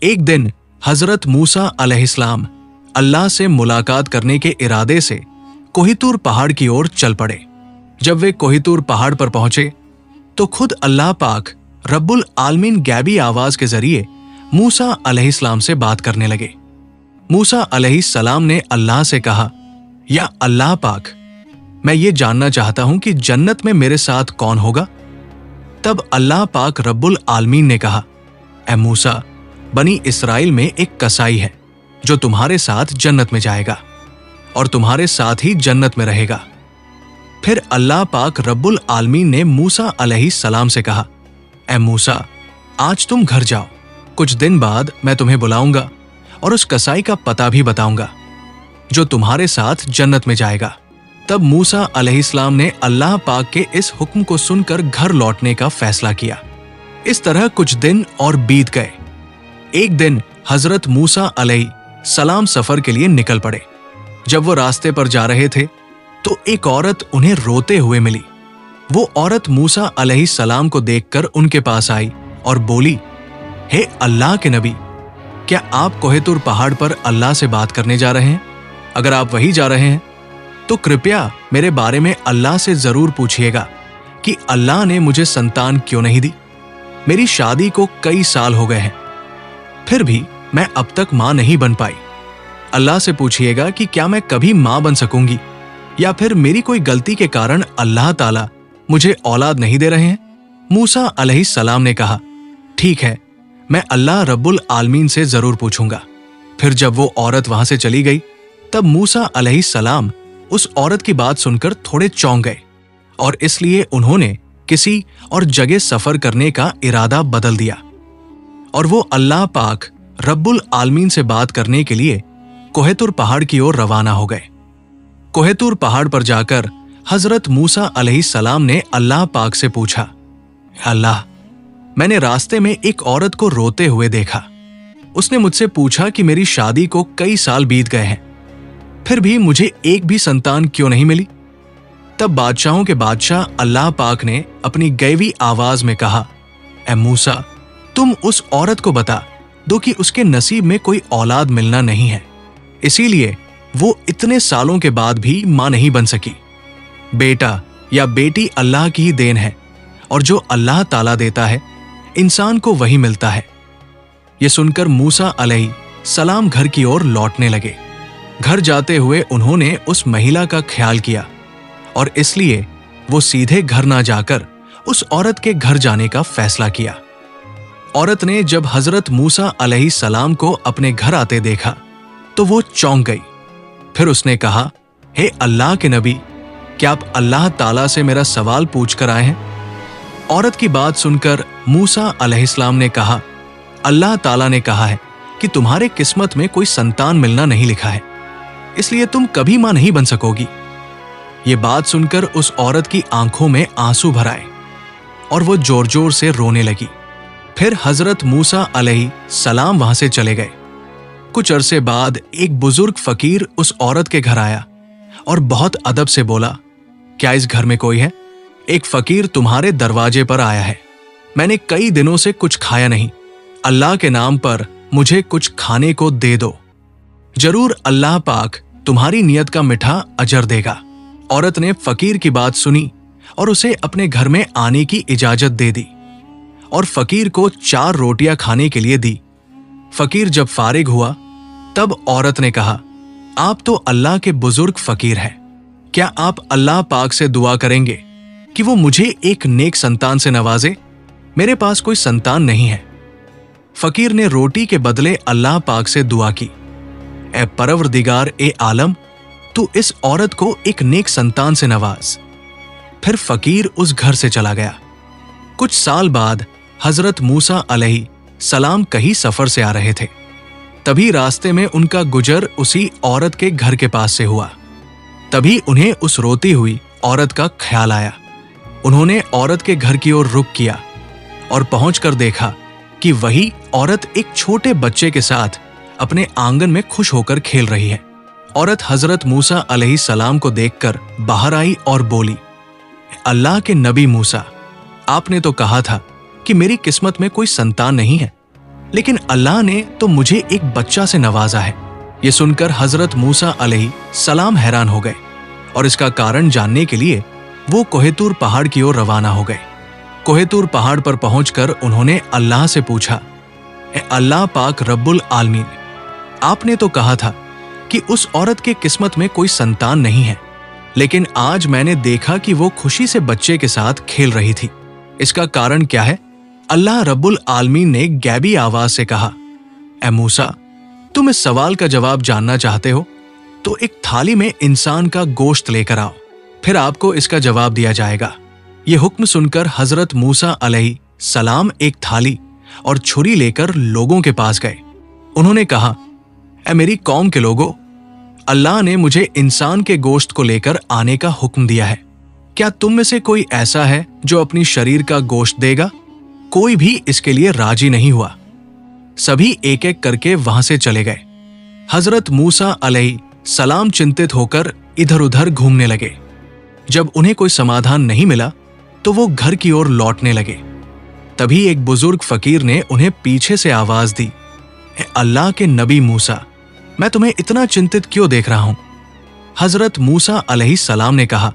एक दिन हजरत मूसा अलैहिस्सलाम अल्लाह से मुलाकात करने के इरादे से कोहितूर पहाड़ की ओर चल पड़े। जब वे कोहितूर पहाड़ पर पहुंचे तो खुद अल्लाह पाक रब्बुल आलमीन गैबी आवाज के जरिए मूसा अलैहिस्सलाम से बात करने लगे। मूसा अलैहिस्सलाम ने अल्लाह से कहा, या अल्लाह पाक, मैं ये जानना चाहता हूं कि जन्नत में मेरे साथ कौन होगा। तब अल्लाह पाक रब्बुल आलमीन ने कहा, ऐ मूसा, बनी इसराइल में एक कसाई है जो तुम्हारे साथ जन्नत में जाएगा और तुम्हारे साथ ही जन्नत में रहेगा। फिर अल्लाह पाक रब्बुल आलमीन ने मूसा अलैहिस्सलाम से कहा, ऐ मूसा, आज तुम घर जाओ, कुछ दिन बाद मैं तुम्हें बुलाऊंगा और उस कसाई का पता भी बताऊंगा जो तुम्हारे साथ जन्नत में जाएगा। तब मूसा अलैहिस्सलाम ने अल्लाह पाक के इस हुक्म को सुनकर घर लौटने का फैसला किया। इस तरह कुछ दिन और बीत गए। एक दिन हजरत मूसा अलैहिस्सलाम सफर के लिए निकल पड़े। जब वो रास्ते पर जा रहे थे तो एक औरत उन्हें रोते हुए मिली। वो औरत मूसा अलैहिस्सलाम को देखकर उनके पास आई और बोली, हे अल्लाह के नबी, क्या आप कोहितूर पहाड़ पर अल्लाह से बात करने जा रहे हैं? अगर आप वहीं जा रहे हैं तो कृपया मेरे बारे में अल्लाह से जरूर पूछिएगा कि अल्लाह ने मुझे संतान क्यों नहीं दी। मेरी शादी को कई साल हो गए हैं, फिर भी मैं अब तक मां नहीं बन पाई। अल्लाह से पूछिएगा कि क्या मैं कभी मां बन सकूंगी या फिर मेरी कोई गलती के कारण अल्लाह ताला मुझे औलाद नहीं दे रहे हैं। मूसा अलैहिस्सलाम ने कहा, ठीक है, मैं अल्लाह रब्बुल आलमीन से जरूर पूछूंगा। फिर जब वो औरत वहां से चली गई तब मूसा अलैहिस्सलाम उस औरत की बात सुनकर थोड़े चौंक गए और इसलिए उन्होंने किसी और जगह सफर करने का इरादा बदल दिया और वो अल्लाह पाक रब्बुल आलमीन से बात करने के लिए कोहितूर पहाड़ की ओर रवाना हो गए। कोहितूर पहाड़ पर जाकर हजरत मूसा अलैहिस्सलाम ने अल्लाह पाक से पूछा, अल्लाह, मैंने रास्ते में एक औरत को रोते हुए देखा। उसने मुझसे पूछा कि मेरी शादी को कई साल बीत गए हैं, फिर भी मुझे एक भी संतान क्यों नहीं मिली। तब बादशाहों के बादशाह अल्लाह पाक ने अपनी गैवी आवाज में कहा, ऐ मूसा, तुम उस औरत को बता दो कि उसके नसीब में कोई औलाद मिलना नहीं है, इसीलिए वो इतने सालों के बाद भी मां नहीं बन सकी। बेटा या बेटी अल्लाह की ही देन है और जो अल्लाह ताला देता है इंसान को वही मिलता है। ये सुनकर मूसा अलैहिस्सलाम घर की ओर लौटने लगे। घर जाते हुए उन्होंने उस महिला का ख्याल किया और इसलिए वो सीधे घर ना जाकर उस औरत के घर जाने का फैसला किया। औरत ने जब हजरत मूसा अलैहिस्सलाम को अपने घर आते देखा तो वो चौंक गई। फिर उसने कहा, हे अल्लाह के नबी, क्या आप अल्लाह ताला से मेरा सवाल पूछ कर आए हैं? औरत की बात सुनकर मूसा अलैहिस्सलाम ने कहा, अल्लाह ताला ने कहा है कि तुम्हारे किस्मत में कोई संतान मिलना नहीं लिखा है, इसलिए तुम कभी मां नहीं बन सकोगी। ये बात सुनकर उस औरत की आंखों में आंसू भर आए और वो जोर जोर से रोने लगी। फिर हजरत मूसा अलैहिस्सलाम वहां से चले गए। कुछ अरसे बाद एक बुजुर्ग फकीर उस औरत के घर आया और बहुत अदब से बोला, क्या इस घर में कोई है? एक फकीर तुम्हारे दरवाजे पर आया है। मैंने कई दिनों से कुछ खाया नहीं, अल्लाह के नाम पर मुझे कुछ खाने को दे दो, जरूर अल्लाह पाक तुम्हारी नियत का मीठा अजर देगा। औरत ने फकीर की बात सुनी और उसे अपने घर में आने की इजाजत दे दी और फकीर को 4 रोटियां खाने के लिए दी। फकीर जब फारिग हुआ तब औरत ने कहा, आप तो अल्लाह के बुजुर्ग फकीर हैं, क्या आप अल्लाह पाक से दुआ करेंगे कि वो मुझे एक नेक संतान से नवाजे? मेरे पास कोई संतान नहीं है। फकीर ने रोटी के बदले अल्लाह पाक से दुआ की, ए परवरदिगार ए आलम, तू इस औरत को एक नेक संतान से नवाज। फिर फकीर उस घर से चला गया। कुछ साल बाद हजरत मूसा अलैहिस्सलाम कहीं सफर से आ रहे थे। तभी रास्ते में उनका गुजर उसी औरत के घर के पास से हुआ। तभी उन्हें उस रोती हुई औरत का ख्याल आया। उन्होंने औरत के घर की ओर रुख किया और पहुंचकर देखा कि वही औरत एक छोटे बच्चे के साथ अपने आंगन में खुश होकर खेल रही है। औरत हजरत मूसा अलैहिस्सलाम को देखकर बाहर आई और बोली, अल्लाह के नबी मूसा, आपने तो कहा था कि मेरी किस्मत में कोई संतान नहीं है, लेकिन अल्लाह ने तो मुझे एक बच्चा से नवाजा है। ये सुनकर हजरत मूसा अलैहिस्सलाम हैरान हो गए और इसका कारण जानने के लिए वो कोहेतूर पहाड़ की ओर रवाना हो गए। कोहेतूर पहाड़ पर पहुंचकर उन्होंने अल्लाह से पूछा, ए अल्लाह पाक रब्बुल आलमीन, आपने तो कहा था कि उस औरत के किस्मत में कोई संतान नहीं है, लेकिन आज मैंने देखा कि वो खुशी से बच्चे के साथ खेल रही थी। इसका कारण क्या है? अल्लाह रब्बुल आलमीन ने गैबी आवाज से कहा, ए मूसा, तुम इस सवाल का जवाब जानना चाहते हो तो एक थाली में इंसान का गोश्त लेकर आओ, फिर आपको इसका जवाब दिया जाएगा। ये हुक्म सुनकर हजरत मूसा अलैहिस्सलाम एक थाली और छुरी लेकर लोगों के पास गए। उन्होंने कहा, ए मेरी कौम के लोगों, अल्लाह ने मुझे इंसान के गोश्त को लेकर आने का हुक्म दिया है। क्या तुम में से कोई ऐसा है जो अपनी शरीर का गोश्त देगा? कोई भी इसके लिए राजी नहीं हुआ। सभी एक एक करके वहां से चले गए। हजरत मूसा अलैहिस्सलाम चिंतित होकर इधर उधर घूमने लगे। जब उन्हें कोई समाधान नहीं मिला तो वो घर की ओर लौटने लगे। तभी एक बुजुर्ग फकीर ने उन्हें पीछे से आवाज दी, ए अल्लाह के नबी मूसा, मैं तुम्हें इतना चिंतित क्यों देख रहा हूं? हजरत मूसा अलैहिस्सलाम ने कहा,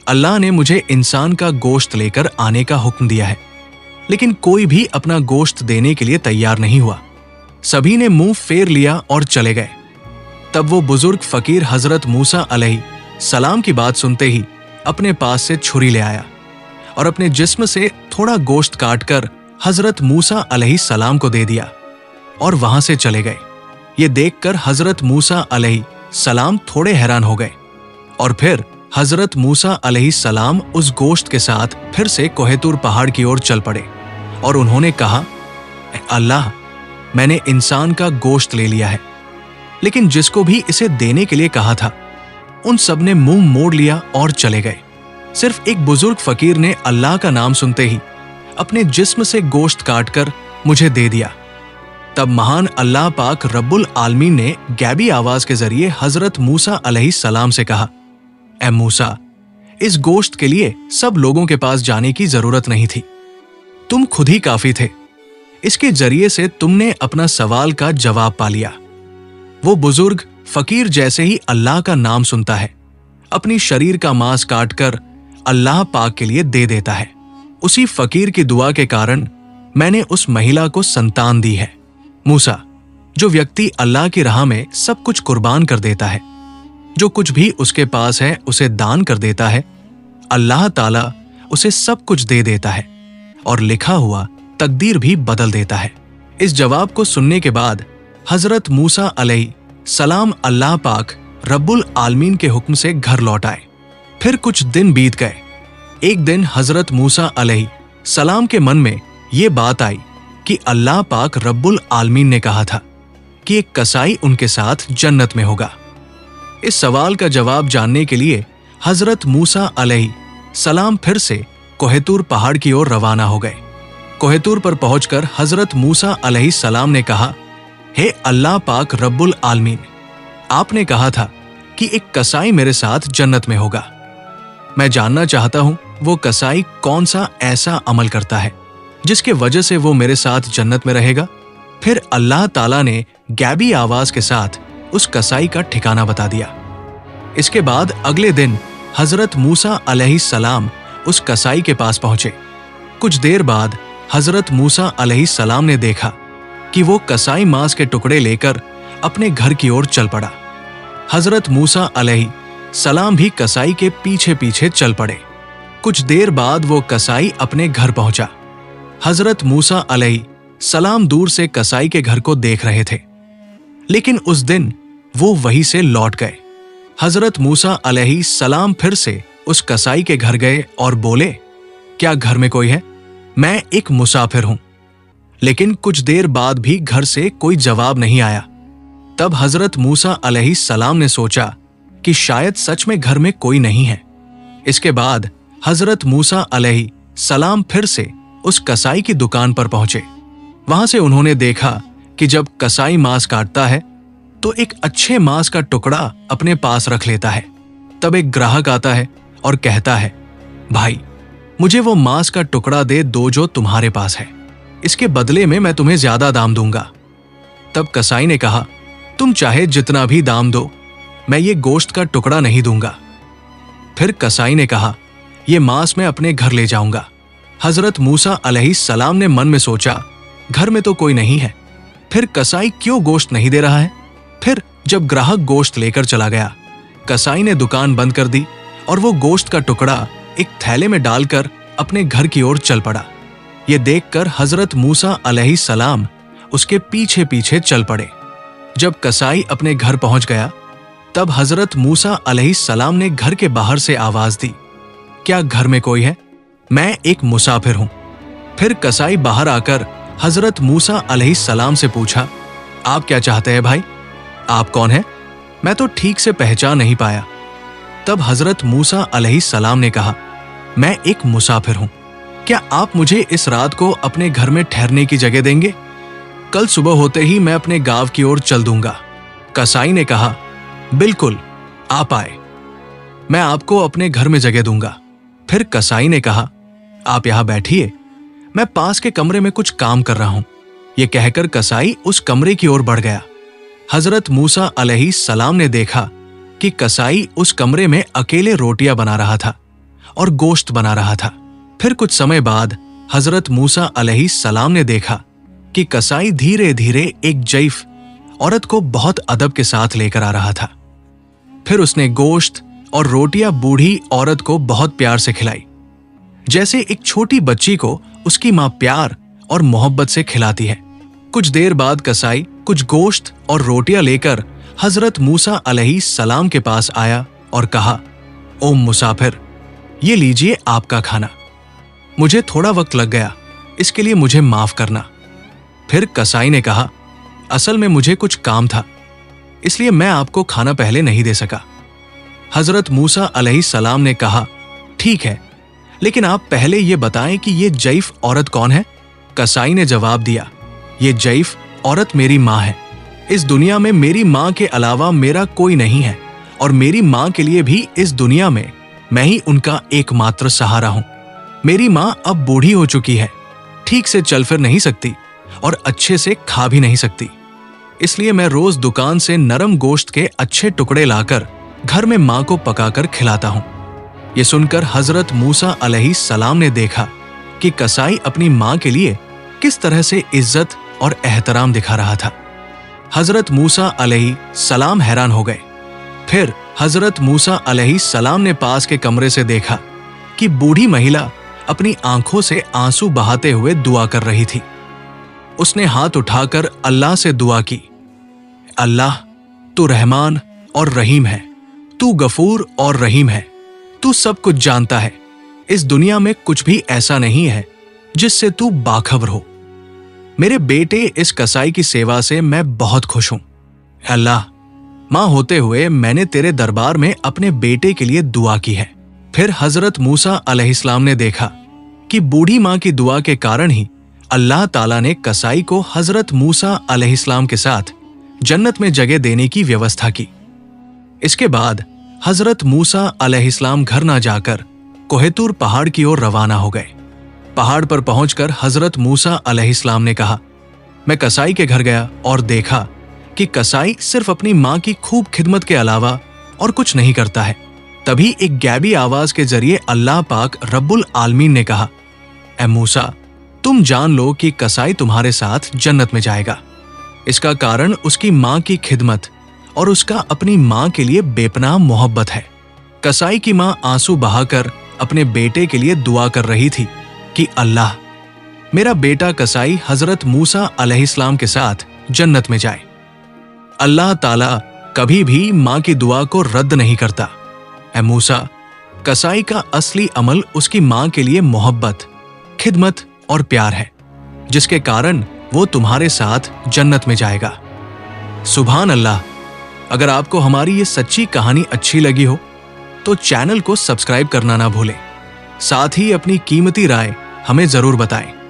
अल्लाह ने मुझे इंसान का गोश्त लेकर आने का हुक्म दिया है, लेकिन कोई भी अपना गोश्त देने के लिए तैयार नहीं हुआ। सभी ने मुंह फेर लिया और चले गए। तब वो बुजुर्ग फकीर हजरत मूसा अलैहिस्सलाम की बात सुनते ही अपने पास से छुरी ले आया और अपने जिस्म से थोड़ा गोश्त काटकर हजरत मूसा अलैहिस्सलाम को दे दिया और वहां से चले गए। ये देखकर हजरत मूसा अलैहिस्सलाम थोड़े हैरान हो गए और फिर हजरत मूसा अलैहिस्सलाम उस गोश्त के साथ फिर से कोहेतूर पहाड़ की ओर चल पड़े और उन्होंने कहा, अल्लाह, मैंने इंसान का गोश्त ले लिया है, लेकिन जिसको भी इसे देने के लिए कहा था उन सब ने मुंह मोड़ लिया और चले गए। सिर्फ एक बुजुर्ग फकीर ने अल्लाह का नाम सुनते ही अपने जिस्म से गोश्त काटकर मुझे दे दिया। तब महान अल्लाह पाक रब्बुल आलमीन ने गैबी आवाज के जरिए हजरत मूसा अलैहिस्सलाम से कहा, ए मूसा, इस गोश्त के लिए सब लोगों के पास जाने की जरूरत नहीं थी, तुम खुद ही काफी थे। इसके जरिए से तुमने अपना सवाल का जवाब पा लिया। वो बुजुर्ग फकीर जैसे ही अल्लाह का नाम सुनता है, अपनी शरीर का मांस काटकर अल्लाह पाक के लिए दे देता है। उसी फकीर की दुआ के कारण मैंने उस महिला को संतान दी है। मूसा, जो व्यक्ति अल्लाह की राह में सब कुछ कुर्बान कर देता है, जो कुछ भी उसके पास है उसे दान कर देता है, अल्लाह ताला उसे सब कुछ दे देता है और लिखा हुआ तकदीर भी बदल देता है। इस जवाब को सुनने के बाद हजरत मूसा अलैहिस्सलाम अल्लाह पाक रब्बुल आलमीन के हुक्म से घर लौट आए। फिर कुछ दिन बीत गए। एक दिन हजरत मूसा अलैहिस्सलाम के मन में ये बात आई कि अल्लाह पाक रब्बुल आलमीन ने कहा था कि एक कसाई उनके साथ जन्नत में होगा। इस सवाल का जवाब जानने के लिए हजरत मूसा अलैहिस्सलाम फिर से कोहेतूर पहाड़ की ओर रवाना हो गए। कोहेतूर पर पहुंचकर हजरत मूसा अलैहिस्सलाम ने कहा, हे अल्लाह पाक रब्बुल आलमीन, आपने कहा था कि एक कसाई मेरे साथ जन्नत में होगा। मैं जानना चाहता हूं वो कसाई कौन सा ऐसा अमल करता है जिसके वजह से वो मेरे साथ जन्नत में रहेगा। फिर अल्लाह ताला ने गैबी आवाज के साथ उस कसाई का ठिकाना बता दिया। इसके बाद अगले दिन हजरत मूसा अलैहिस्सलाम उस कसाई के पास पहुंचे। कुछ देर बाद हजरत मूसा अलैहिस्सलाम ने देखा कि वो कसाई मांस के टुकड़े लेकर अपने घर की ओर चल पड़ा। हजरत मूसा अलैहिस्सलाम भी कसाई के पीछे पीछे चल पड़े। कुछ देर बाद वो कसाई अपने घर पहुंचा। हजरत मूसा अलैहिस्सलाम दूर से कसाई के घर को देख रहे थे, लेकिन उस दिन वो वहीं से लौट गए। हजरत मूसा अलैहिस्सलाम फिर से उस कसाई के घर गए और बोले, क्या घर में कोई है? मैं एक मुसाफिर हूं। लेकिन कुछ देर बाद भी घर से कोई जवाब नहीं आया। तब हजरत मूसा अलैहिस्सलाम ने सोचा कि शायद सच में घर में कोई नहीं है। इसके बाद हजरत मूसा अलैहिस्सलाम फिर से उस कसाई की दुकान पर पहुंचे। वहां से उन्होंने देखा कि जब कसाई मांस काटता है तो एक अच्छे मांस का टुकड़ा अपने पास रख लेता है। तब एक ग्राहक आता है और कहता है, भाई, मुझे वो मांस का टुकड़ा दे दो जो तुम्हारे पास है। इसके बदले में मैं तुम्हें ज्यादा दाम दूंगा। तब कसाई ने कहा, तुम चाहे जितना भी दाम दो, मैं ये गोश्त का टुकड़ा नहीं दूंगा। फिर कसाई ने कहा, ये मांस मैं अपने घर ले जाऊंगा। हजरत मूसा अलैहिस्सलाम ने मन में सोचा, घर में तो कोई नहीं है, फिर कसाई क्यों गोश्त नहीं दे रहा है। फिर जब ग्राहक गोश्त लेकर चला गया, कसाई ने दुकान बंद कर दी और वो गोश्त का टुकड़ा एक थैले में डालकर अपने घर की ओर चल पड़ा। ये देखकर हजरत मूसा अलैहिस्सलाम उसके पीछे पीछे चल पड़े। जब कसाई अपने घर पहुंच गया, तब हजरत मूसा अलैहिस्सलाम ने घर के बाहर से आवाज दी, क्या घर में कोई है? मैं एक मुसाफिर हूं। फिर कसाई बाहर आकर हजरत मूसा अलैहिस्सलाम से पूछा, आप क्या चाहते हैं भाई? आप कौन हैं? मैं तो ठीक से पहचान नहीं पाया। तब हजरत मूसा अलैहिस्सलाम ने कहा, मैं एक मुसाफिर हूं, क्या आप मुझे इस रात को अपने घर में ठहरने की जगह देंगे? कल सुबह होते ही मैं अपने गांव की ओर चल दूंगा। कसाई ने कहा, बिल्कुल, आप आए, मैं आपको अपने घर में जगह दूंगा। फिर कसाई ने कहा, आप यहां बैठिए, मैं पास के कमरे में कुछ काम कर रहा हूं। यह कहकर कसाई उस कमरे की ओर बढ़ गया। हजरत मूसा अलैहिस्सलाम ने देखा कि कसाई उस कमरे में अकेले रोटियां बना रहा था और गोश्त बना रहा था। फिर कुछ समय बाद हजरत मूसा अलैहिस्सलाम ने देखा कि कसाई धीरे धीरे एक जईफ औरत को बहुत अदब के साथ लेकर आ रहा था। फिर उसने गोश्त और रोटियां बूढ़ी औरत को बहुत प्यार से खिलाई, जैसे एक छोटी बच्ची को उसकी मां प्यार और मोहब्बत से खिलाती है। कुछ देर बाद कसाई कुछ गोश्त और रोटियां लेकर हजरत मूसा अलैहिस्सलाम के पास आया और कहा, ओ मुसाफिर, ये लीजिए आपका खाना। मुझे थोड़ा वक्त लग गया, इसके लिए मुझे माफ करना। फिर कसाई ने कहा, असल में मुझे कुछ काम था, इसलिए मैं आपको खाना पहले नहीं दे सका। हजरत मूसा अलैहिस्सलाम ने कहा, ठीक है, लेकिन आप पहले ये बताएं कि ये जईफ औरत कौन है? कसाई ने जवाब दिया, ये जईफ औरत मेरी माँ है। इस दुनिया में मेरी माँ के अलावा मेरा कोई नहीं है और मेरी माँ के लिए भी इस दुनिया में मैं ही उनका एकमात्र सहारा हूं। मेरी माँ अब बूढ़ी हो चुकी है, ठीक से चल फिर नहीं सकती और अच्छे से खा भी नहीं सकती, इसलिए मैं रोज दुकान से नरम गोश्त के अच्छे टुकड़े लाकर घर में माँ को पकाकर खिलाता हूं। ये सुनकर हजरत मूसा अलैहिस्सलाम ने देखा कि कसाई अपनी माँ के लिए किस तरह से इज्जत और एहतराम दिखा रहा था। हजरत मूसा अलैहिस्सलाम हैरान हो गए। फिर हजरत मूसा अलैहिस्सलाम ने पास के कमरे से देखा कि बूढ़ी महिला अपनी आंखों से आंसू बहाते हुए दुआ कर रही थी। उसने हाथ उठाकर अल्लाह से दुआ की, अल्लाह, तू रहमान और रहीम है, तू गफूर और रहीम है, तू सब कुछ जानता है। इस दुनिया में कुछ भी ऐसा नहीं है जिससे तू बाखबर हो। मेरे बेटे इस कसाई की सेवा से मैं बहुत खुश हूं। अल्लाह, मां होते हुए मैंने तेरे दरबार में अपने बेटे के लिए दुआ की है। फिर हजरत मूसा अलैहिस्सलाम ने देखा कि बूढ़ी मां की दुआ के कारण ही अल्लाह ताला ने कसाई को हजरत मूसा अलैहिस्सलाम के साथ जन्नत में जगह देने की व्यवस्था की। इसके बाद हजरत मूसा अलैहिस्सलाम घर ना जाकर कोहितूर पहाड़ की ओर रवाना हो गए। पहाड़ पर पहुंचकर हजरत मूसा अलैहिस्सलाम ने कहा, मैं कसाई के घर गया और देखा कि कसाई सिर्फ अपनी मां की खूब खिदमत के अलावा और कुछ नहीं करता है। तभी एक गैबी आवाज के जरिए अल्लाह पाक रब्बुल आलमीन ने कहा, ऐ मूसा, तुम जान लो कि कसाई तुम्हारे साथ जन्नत में जाएगा। इसका कारण उसकी मां की खिदमत और उसका अपनी मां के लिए बेपनाह मोहब्बत है। कसाई की मां आंसू बहाकर अपने बेटे के लिए दुआ कर रही थी कि अल्लाह, मेरा बेटा कसाई हजरत मूसा अलैहिस्सलाम के साथ जन्नत में जाए। अल्लाह ताला कभी भी मां की दुआ को रद्द नहीं करता। ऐ मूसा, कसाई का असली अमल उसकी मां के लिए मोहब्बत, खिदमत और प्यार है, जिसके कारण वो तुम्हारे साथ जन्नत में जाएगा। सुभान अल्लाह। अगर आपको हमारी ये सच्ची कहानी अच्छी लगी हो तो चैनल को सब्सक्राइब करना ना भूलें। साथ ही अपनी कीमती राय हमें जरूर बताएं।